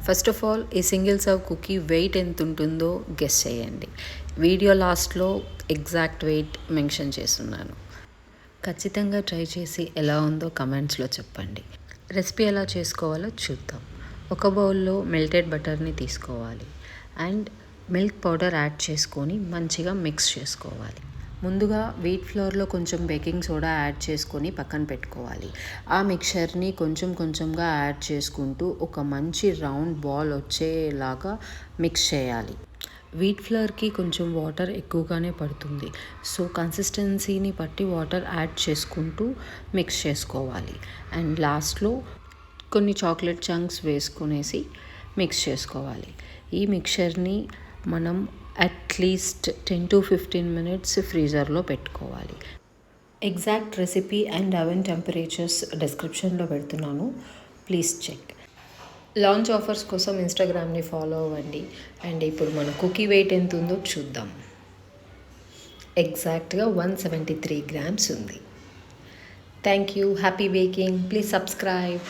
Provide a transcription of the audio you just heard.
First of all ఈ single serve cookie wait ఎంత ఉంటుందో గెస్ చేయండి. వీడియో లాస్ట్లో ఎగ్జాక్ట్ వెయిట్ మెన్షన్ చేస్తున్నాను. ఖచ్చితంగా ట్రై చేసి ఎలా ఉందో కమెంట్స్లో చెప్పండి. రెసిపీ ఎలా చేసుకోవాలో చూద్దాం. ఒక బౌల్లో మెల్టెడ్ బటర్ని తీసుకోవాలి అండ్ మిల్క్ పౌడర్ యాడ్ చేసుకొని మంచిగా మిక్స్ చేసుకోవాలి. ముందుగా వీట్ ఫ్లోర్లో కొంచెం బేకింగ్ సోడా యాడ్ చేసుకొని పక్కన పెట్టుకోవాలి. ఆ మిక్చర్ని కొంచెం కొంచెంగా యాడ్ చేసుకుంటూ ఒక మంచి రౌండ్ బాల్ వచ్చేలాగా మిక్స్ చేయాలి. వీట్ ఫ్లోర్కి కొంచెం వాటర్ ఎక్కువగానే పడుతుంది, సో కన్సిస్టెన్సీని బట్టి వాటర్ యాడ్ చేసుకుంటూ మిక్స్ చేసుకోవాలి. అండ్ లాస్ట్లో కొన్ని చాక్లెట్ చంక్స్ వేసుకునేసి మిక్స్ చేసుకోవాలి. ఈ మిక్చర్ని మనం అట్లీస్ట్ 10 to 15 minutes ఫ్రీజర్లో పెట్టుకోవాలి. Exact recipe and oven temperatures డిస్క్రిప్షన్లో పెడుతున్నాను, ప్లీజ్ చెక్. లాంచ్ ఆఫర్స్ కోసం ఇన్స్టాగ్రామ్ని ఫాలో అవ్వండి. అండ్ ఇప్పుడు మన కుకీ వెయిట్ ఎంత ఉందో చూద్దాం. ఎగ్జాక్ట్గా 173 grams ఉంది. Thank you. Happy baking. Please subscribe.